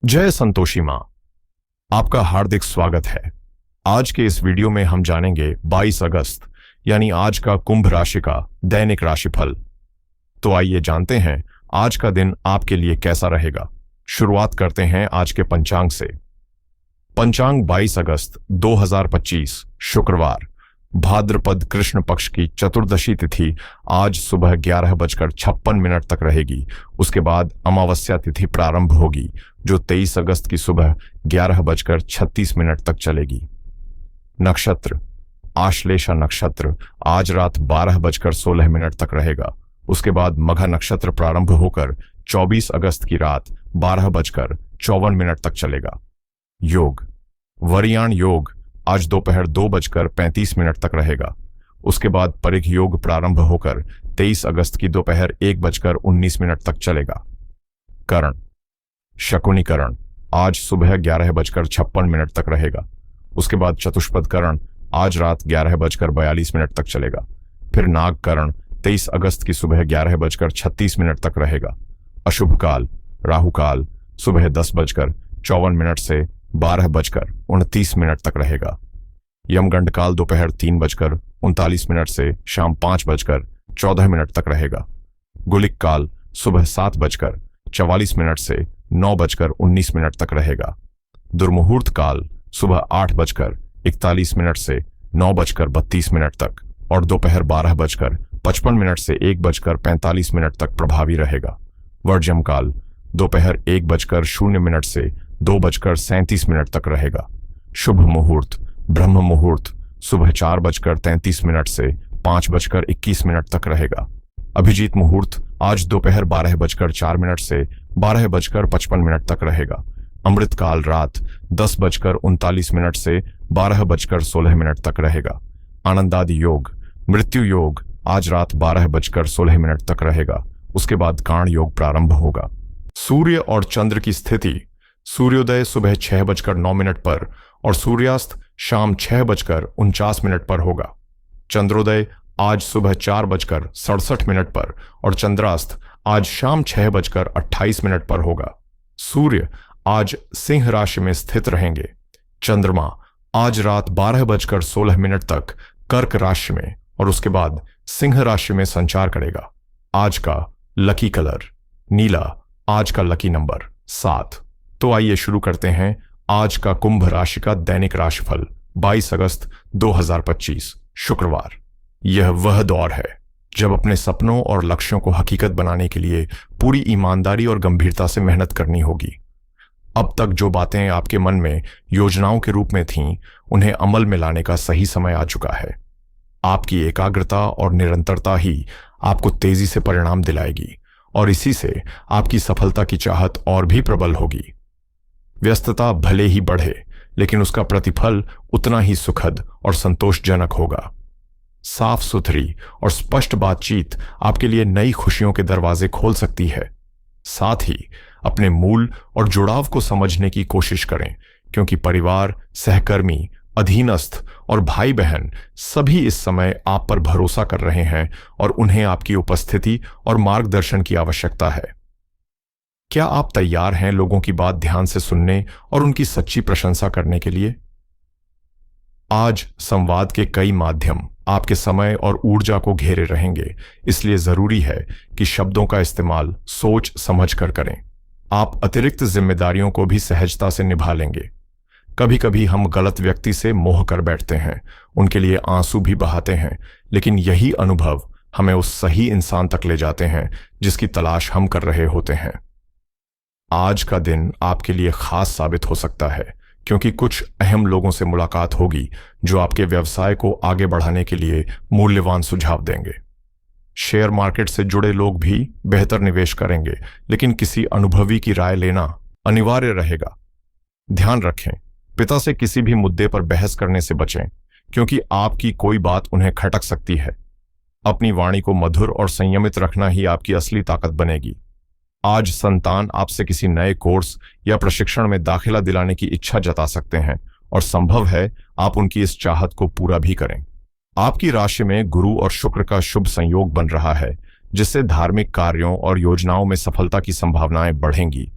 जय संतोषी माँ, आपका हार्दिक स्वागत है। आज के इस वीडियो में हम जानेंगे 22 अगस्त यानी आज का कुंभ राशि का दैनिक राशिफल। तो आइए जानते हैं आज का दिन आपके लिए कैसा रहेगा। शुरुआत करते हैं आज के पंचांग से। पंचांग 22 अगस्त 2025 शुक्रवार, भाद्रपद कृष्ण पक्ष की चतुर्दशी तिथि आज सुबह 11:56 तक रहेगी। उसके बाद अमावस्या तिथि प्रारंभ होगी जो 23 अगस्त की सुबह 11:36 तक चलेगी। नक्षत्र आश्लेषा नक्षत्र आज रात 12:16 तक रहेगा। उसके बाद मघा नक्षत्र प्रारंभ होकर 24 अगस्त की रात 12:54 तक चलेगा। योग वरियाण योग आज दोपहर 2:35 तक रहेगा। उसके बाद परिघ योग प्रारंभ होकर 23 अगस्त की दोपहर 1:19 तक चलेगा। करण शकुनी करण आज सुबह 11:56 तक रहेगा। उसके बाद चतुष्पद करण आज रात 11:42 तक चलेगा। फिर नाग करण 23 अगस्त की सुबह 11:36 तक रहेगा। अशुभ काल राहु काल सुबह 10:54 से 12:29 तक रहेगा। यमगंड काल दोपहर 3:39 से शाम 5:14 तक रहेगा। गुलिक काल सुबह 7:44 से 9:19 तक रहेगा। दुर्मुहूर्त काल सुबह 8:41 से 9:32 तक और दोपहर 12:55 से 1:45 तक प्रभावी रहेगा। वर्जम काल दोपहर 1:0 से 2:37 तक रहेगा। शुभ मुहूर्त ब्रह्म मुहूर्त सुबह 4:33 से 5:21 तक रहेगा। अभिजीत मुहूर्त आज दोपहर 12:04 से 12:55 तक रहेगा। अमृत काल रात 10:39 से 12:16 तक रहेगा। आनंदादि योग मृत्यु योग आज रात 12:16 तक रहेगा। उसके बाद काण योग प्रारंभ होगा। सूर्य और चंद्र की स्थिति सूर्योदय सुबह 6:09 पर और सूर्यास्त शाम 6:49 पर होगा। चंद्रोदय आज सुबह 4:67 पर और चंद्रास्त आज शाम 6:28 पर होगा। सूर्य आज सिंह राशि में स्थित रहेंगे। चंद्रमा आज रात 12:16 तक कर्क राशि में और उसके बाद सिंह राशि में संचार करेगा। आज का लकी कलर नीला, आज का लकी नंबर 7। तो आइए शुरू करते हैं आज का कुंभ राशि का दैनिक राशिफल 22 अगस्त 2025 शुक्रवार। यह वह दौर है जब अपने सपनों और लक्ष्यों को हकीकत बनाने के लिए पूरी ईमानदारी और गंभीरता से मेहनत करनी होगी। अब तक जो बातें आपके मन में योजनाओं के रूप में थीं, उन्हें अमल में लाने का सही समय आ चुका है। आपकी एकाग्रता और निरंतरता ही आपको तेजी से परिणाम दिलाएगी और इसी से आपकी सफलता की चाहत और भी प्रबल होगी। व्यस्तता भले ही बढ़े, लेकिन उसका प्रतिफल उतना ही सुखद और संतोषजनक होगा। साफ सुथरी और स्पष्ट बातचीत आपके लिए नई खुशियों के दरवाजे खोल सकती है। साथ ही अपने मूल और जुड़ाव को समझने की कोशिश करें, क्योंकि परिवार, सहकर्मी, अधीनस्थ और भाई बहन सभी इस समय आप पर भरोसा कर रहे हैं और उन्हें आपकी उपस्थिति और मार्गदर्शन की आवश्यकता है। क्या आप तैयार हैं लोगों की बात ध्यान से सुनने और उनकी सच्ची प्रशंसा करने के लिए? आज संवाद के कई माध्यम आपके समय और ऊर्जा को घेरे रहेंगे, इसलिए जरूरी है कि शब्दों का इस्तेमाल सोच समझ कर करें। आप अतिरिक्त जिम्मेदारियों को भी सहजता से निभा लेंगे। कभी कभी हम गलत व्यक्ति से मोह कर बैठते हैं, उनके लिए आंसू भी बहाते हैं, लेकिन यही अनुभव हमें उस सही इंसान तक ले जाते हैं जिसकी तलाश हम कर रहे होते हैं। आज का दिन आपके लिए खास साबित हो सकता है, क्योंकि कुछ अहम लोगों से मुलाकात होगी जो आपके व्यवसाय को आगे बढ़ाने के लिए मूल्यवान सुझाव देंगे। शेयर मार्केट से जुड़े लोग भी बेहतर निवेश करेंगे, लेकिन किसी अनुभवी की राय लेना अनिवार्य रहेगा। ध्यान रखें, पिता से किसी भी मुद्दे पर बहस करने से बचें, क्योंकि आपकी कोई बात उन्हें खटक सकती है। अपनी वाणी को मधुर और संयमित रखना ही आपकी असली ताकत बनेगी। आज संतान आपसे किसी नए कोर्स या प्रशिक्षण में दाखिला दिलाने की इच्छा जता सकते हैं और संभव है आप उनकी इस चाहत को पूरा भी करें। आपकी राशि में गुरु और शुक्र का शुभ संयोग बन रहा है, जिससे धार्मिक कार्यों और योजनाओं में सफलता की संभावनाएं बढ़ेंगी।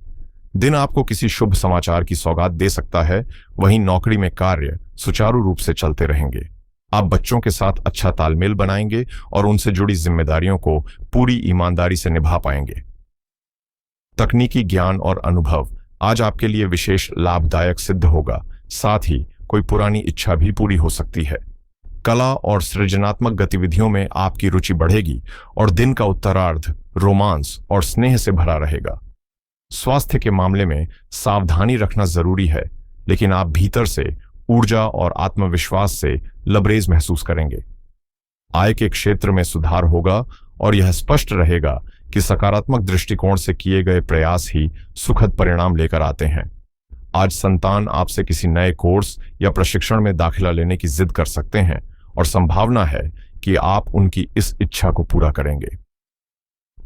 दिन आपको किसी शुभ समाचार की सौगात दे सकता है। वहीं नौकरी में कार्य सुचारू रूप से चलते रहेंगे। आप बच्चों के साथ अच्छा तालमेल बनाएंगे और उनसे जुड़ी जिम्मेदारियों को पूरी ईमानदारी से निभा पाएंगे। तकनीकी ज्ञान और अनुभव आज आपके लिए विशेष लाभदायक सिद्ध होगा। साथ ही कोई पुरानी इच्छा भी पूरी हो सकती है। कला और सृजनात्मक गतिविधियों में आपकी रुचि बढ़ेगी और दिन का उत्तरार्ध रोमांस और स्नेह से भरा रहेगा। स्वास्थ्य के मामले में सावधानी रखना जरूरी है, लेकिन आप भीतर से ऊर्जा और आत्मविश्वास से लबरेज महसूस करेंगे। आय के क्षेत्र में सुधार होगा और यह स्पष्ट रहेगा कि सकारात्मक दृष्टिकोण से किए गए प्रयास ही सुखद परिणाम लेकर आते हैं। आज संतान आपसे किसी नए कोर्स या प्रशिक्षण में दाखिला लेने की जिद कर सकते हैं और संभावना है कि आप उनकी इस इच्छा को पूरा करेंगे।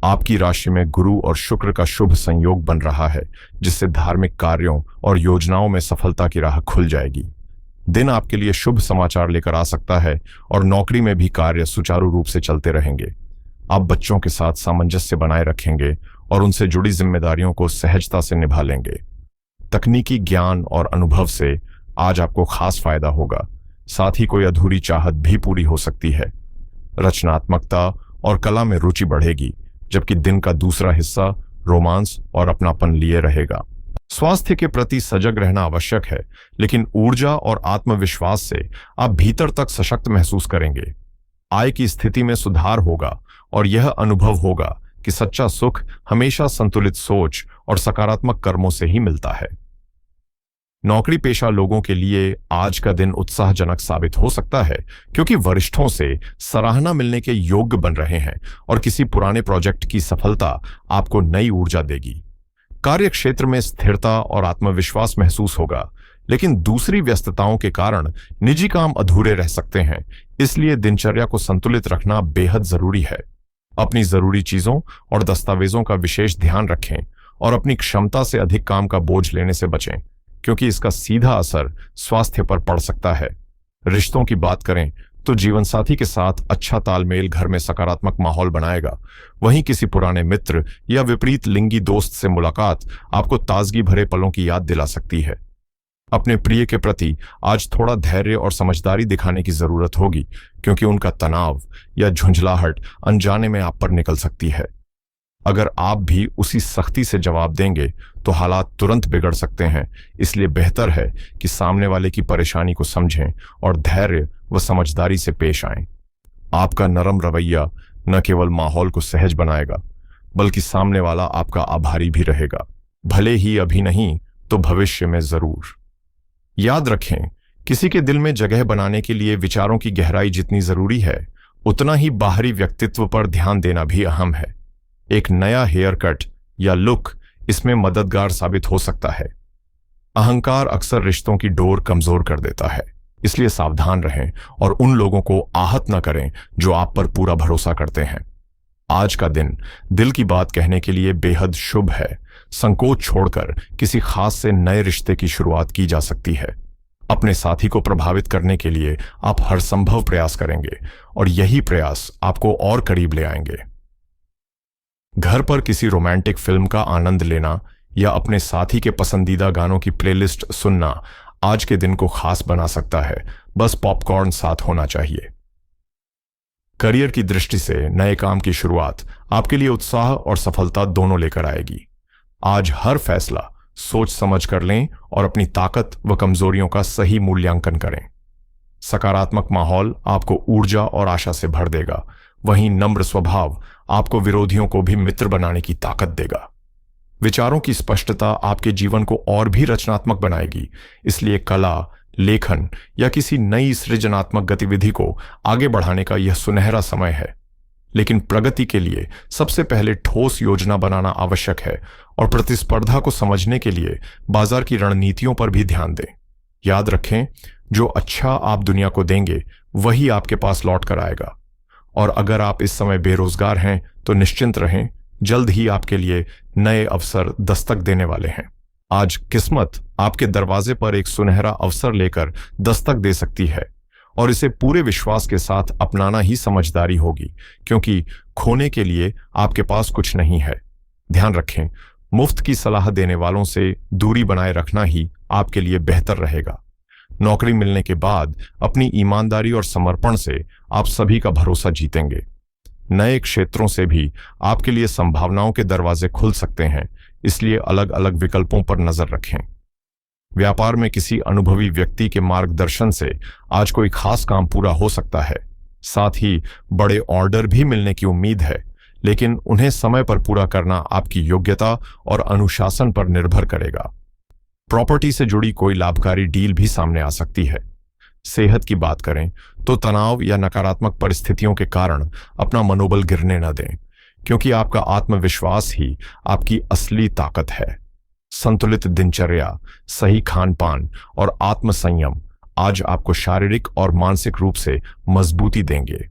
आपकी राशि में गुरु और शुक्र का शुभ संयोग बन रहा है, जिससे धार्मिक कार्यों और योजनाओं में सफलता की राह खुल जाएगी। दिन आपके लिए शुभ समाचार लेकर आ सकता है और नौकरी में भी कार्य सुचारू रूप से चलते रहेंगे। आप बच्चों के साथ सामंजस्य बनाए रखेंगे और उनसे जुड़ी जिम्मेदारियों को सहजता से निभा लेंगे। तकनीकी ज्ञान और अनुभव से आज आपको खास फायदा होगा। साथ ही कोई अधूरी चाहत भी पूरी हो सकती है। रचनात्मकता और कला में रुचि बढ़ेगी, जबकि दिन का दूसरा हिस्सा रोमांस और अपनापन लिए रहेगा। स्वास्थ्य के प्रति सजग रहना आवश्यक है, लेकिन ऊर्जा और आत्मविश्वास से आप भीतर तक सशक्त महसूस करेंगे। आय की स्थिति में सुधार होगा और यह अनुभव होगा कि सच्चा सुख हमेशा संतुलित सोच और सकारात्मक कर्मों से ही मिलता है। नौकरी पेशा लोगों के लिए आज का दिन उत्साहजनक साबित हो सकता है, क्योंकि वरिष्ठों से सराहना मिलने के योग्य बन रहे हैं और किसी पुराने प्रोजेक्ट की सफलता आपको नई ऊर्जा देगी। कार्य क्षेत्र में स्थिरता और आत्मविश्वास महसूस होगा, लेकिन दूसरी व्यस्तताओं के कारण निजी काम अधूरे रह सकते हैं। इसलिए दिनचर्या को संतुलित रखना बेहद जरूरी है। अपनी जरूरी चीजों और दस्तावेजों का विशेष ध्यान रखें और अपनी क्षमता से अधिक काम का बोझ लेने से बचें, क्योंकि इसका सीधा असर स्वास्थ्य पर पड़ सकता है। रिश्तों की बात करें तो जीवनसाथी के साथ अच्छा तालमेल घर में सकारात्मक माहौल बनाएगा। वहीं किसी पुराने मित्र या विपरीत लिंगी दोस्त से मुलाकात आपको ताजगी भरे पलों की याद दिला सकती है। अपने प्रिय के प्रति आज थोड़ा धैर्य और समझदारी दिखाने की जरूरत होगी, क्योंकि उनका तनाव या झुंझलाहट अनजाने में आप पर निकल सकती है। अगर आप भी उसी सख्ती से जवाब देंगे तो हालात तुरंत बिगड़ सकते हैं। इसलिए बेहतर है कि सामने वाले की परेशानी को समझें और धैर्य व समझदारी से पेश आएं। आपका नरम रवैया न केवल माहौल को सहज बनाएगा, बल्कि सामने वाला आपका आभारी भी रहेगा। भले ही अभी नहीं तो भविष्य में जरूर। याद रखें, किसी के दिल में जगह बनाने के लिए विचारों की गहराई जितनी जरूरी है, उतना ही बाहरी व्यक्तित्व पर ध्यान देना भी अहम है। एक नया हेयर कट या लुक इसमें मददगार साबित हो सकता है। अहंकार अक्सर रिश्तों की डोर कमजोर कर देता है, इसलिए सावधान रहें और उन लोगों को आहत न करें जो आप पर पूरा भरोसा करते हैं। आज का दिन दिल की बात कहने के लिए बेहद शुभ है। संकोच छोड़कर किसी खास से नए रिश्ते की शुरुआत की जा सकती है। अपने साथी को प्रभावित करने के लिए आप हर संभव प्रयास करेंगे और यही प्रयास आपको और करीब ले आएंगे। घर पर किसी रोमांटिक फिल्म का आनंद लेना या अपने साथी के पसंदीदा गानों की प्लेलिस्ट सुनना आज के दिन को खास बना सकता है। बस पॉपकॉर्न साथ होना चाहिए। करियर की दृष्टि से नए काम की शुरुआत आपके लिए उत्साह और सफलता दोनों लेकर आएगी। आज हर फैसला सोच समझ कर लें और अपनी ताकत व कमजोरियों का सही मूल्यांकन करें। सकारात्मक माहौल आपको ऊर्जा और आशा से भर देगा। वहीं नम्र स्वभाव आपको विरोधियों को भी मित्र बनाने की ताकत देगा। विचारों की स्पष्टता आपके जीवन को और भी रचनात्मक बनाएगी। इसलिए कला, लेखन या किसी नई सृजनात्मक गतिविधि को आगे बढ़ाने का यह सुनहरा समय है। लेकिन प्रगति के लिए सबसे पहले ठोस योजना बनाना आवश्यक है और प्रतिस्पर्धा को समझने के लिए बाजार की रणनीतियों पर भी ध्यान दें। याद रखें, जो अच्छा आप दुनिया को देंगे वही आपके पास लौट कर आएगा। और अगर आप इस समय बेरोजगार हैं तो निश्चिंत रहें, जल्द ही आपके लिए नए अवसर दस्तक देने वाले हैं। आज किस्मत आपके दरवाजे पर एक सुनहरा अवसर लेकर दस्तक दे सकती है और इसे पूरे विश्वास के साथ अपनाना ही समझदारी होगी, क्योंकि खोने के लिए आपके पास कुछ नहीं है। ध्यान रखें, मुफ्त की सलाह देने वालों से दूरी बनाए रखना ही आपके लिए बेहतर रहेगा। नौकरी मिलने के बाद अपनी ईमानदारी और समर्पण से आप सभी का भरोसा जीतेंगे। नए क्षेत्रों से भी आपके लिए संभावनाओं के दरवाजे खुल सकते हैं, इसलिए अलग अलग विकल्पों पर नजर रखें। व्यापार में किसी अनुभवी व्यक्ति के मार्गदर्शन से आज कोई खास काम पूरा हो सकता है। साथ ही बड़े ऑर्डर भी मिलने की उम्मीद है, लेकिन उन्हें समय पर पूरा करना आपकी योग्यता और अनुशासन पर निर्भर करेगा। प्रॉपर्टी से जुड़ी कोई लाभकारी डील भी सामने आ सकती है। सेहत की बात करें तो तनाव या नकारात्मक परिस्थितियों के कारण अपना मनोबल गिरने न दें, क्योंकि आपका आत्मविश्वास ही आपकी असली ताकत है। संतुलित दिनचर्या, सही खान पान और आत्मसंयम आज आपको शारीरिक और मानसिक रूप से मजबूती देंगे।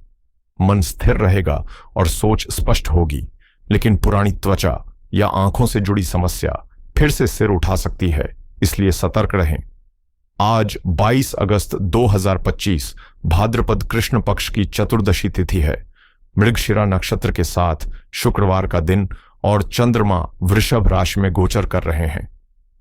मन स्थिर रहेगा और सोच स्पष्ट होगी, लेकिन पुरानी त्वचा या आंखों से जुड़ी समस्या फिर से सिर उठा सकती है, इसलिए सतर्क रहें। आज 22 अगस्त 2025 भाद्रपद कृष्ण पक्ष की चतुर्दशी तिथि है। मृगशिरा नक्षत्र के साथ शुक्रवार का दिन और चंद्रमा वृषभ राशि में गोचर कर रहे हैं।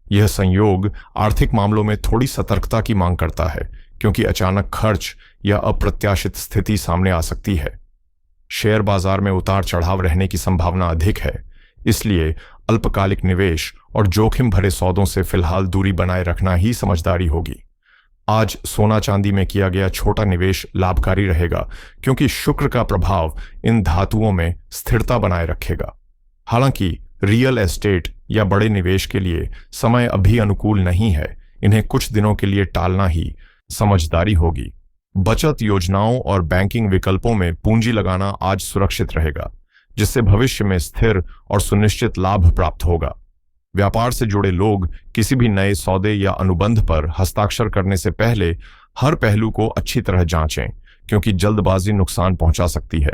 यह संयोग आर्थिक मामलों में थोड़ी सतर्कता की मांग करता है, क्योंकि अचानक खर्च या अप्रत्याशित स्थिति सामने आ सकती है। शेयर बाजार में उतार चढ़ाव रहने की संभावना अधिक है, इसलिए अल्पकालिक निवेश और जोखिम भरे सौदों से फिलहाल दूरी बनाए रखना ही समझदारी होगी। आज सोना चांदी में किया गया छोटा निवेश लाभकारी रहेगा, क्योंकि शुक्र का प्रभाव इन धातुओं में स्थिरता बनाए रखेगा। हालांकि रियल एस्टेट या बड़े निवेश के लिए समय अभी अनुकूल नहीं है, इन्हें कुछ दिनों के लिए टालना ही समझदारी होगी। बचत योजनाओं और बैंकिंग विकल्पों में पूंजी लगाना आज सुरक्षित रहेगा, जिससे भविष्य में स्थिर और सुनिश्चित लाभ प्राप्त होगा। व्यापार से जुड़े लोग किसी भी नए सौदे या अनुबंध पर हस्ताक्षर करने से पहले हर पहलू को अच्छी तरह जांचें, क्योंकि जल्दबाजी नुकसान पहुंचा सकती है।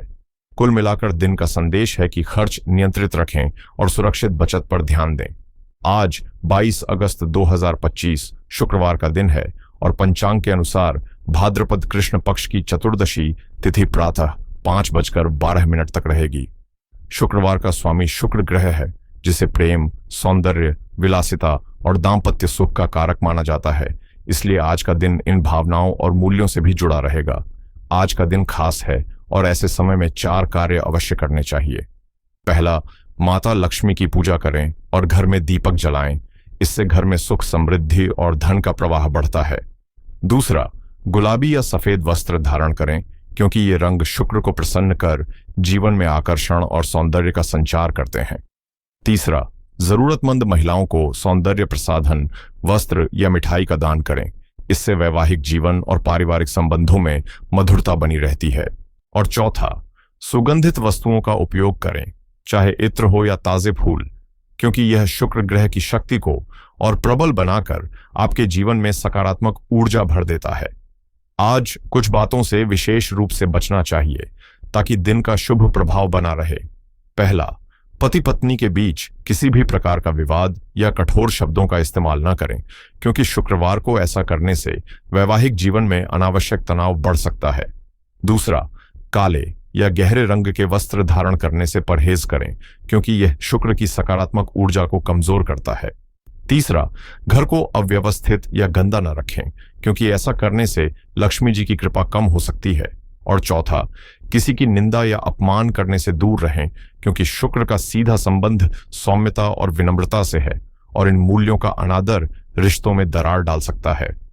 कुल मिलाकर दिन का संदेश है कि खर्च नियंत्रित रखें और सुरक्षित बचत पर ध्यान दें। आज 22 अगस्त 2025 शुक्रवार का दिन है और पंचांग के अनुसार भाद्रपद कृष्ण पक्ष की चतुर्दशी तिथि प्रातः 5:12 तक रहेगी। शुक्रवार का स्वामी शुक्र ग्रह है, जिसे प्रेम, सौंदर्य, विलासिता और दाम्पत्य सुख का कारक माना जाता है, इसलिए आज का दिन इन भावनाओं और मूल्यों से भी जुड़ा रहेगा। आज का दिन खास है और ऐसे समय में 4 कार्य अवश्य करने चाहिए। पहला, माता लक्ष्मी की पूजा करें और घर में दीपक जलाएं, इससे घर में सुख, समृद्धि और धन का प्रवाह बढ़ता है। दूसरा, गुलाबी या सफेद वस्त्र धारण करें, क्योंकि ये रंग शुक्र को प्रसन्न कर जीवन में आकर्षण और सौंदर्य का संचार करते हैं। तीसरा, जरूरतमंद महिलाओं को सौंदर्य प्रसाधन, वस्त्र या मिठाई का दान करें, इससे वैवाहिक जीवन और पारिवारिक संबंधों में मधुरता बनी रहती है। और चौथा, सुगंधित वस्तुओं का उपयोग करें, चाहे इत्र हो या ताजे फूल, क्योंकि यह शुक्र ग्रह की शक्ति को और प्रबल बनाकर आपके जीवन में सकारात्मक ऊर्जा भर देता है। आज कुछ बातों से विशेष रूप से बचना चाहिए ताकि दिन का शुभ प्रभाव बना रहे। पहला, पति पत्नी के बीच किसी भी प्रकार का विवाद या कठोर शब्दों का इस्तेमाल न करें, क्योंकि शुक्रवार को ऐसा करने से वैवाहिक जीवन में अनावश्यक तनाव बढ़ सकता है। दूसरा, काले या गहरे रंग के वस्त्र धारण करने से परहेज करें, क्योंकि यह शुक्र की सकारात्मक ऊर्जा को कमजोर करता है। तीसरा, घर को अव्यवस्थित या गंदा न रखें, क्योंकि ऐसा करने से लक्ष्मी जी की कृपा कम हो सकती है। और चौथा, किसी की निंदा या अपमान करने से दूर रहें, क्योंकि शुक्र का सीधा संबंध सौम्यता और विनम्रता से है और इन मूल्यों का अनादर रिश्तों में दरार डाल सकता है।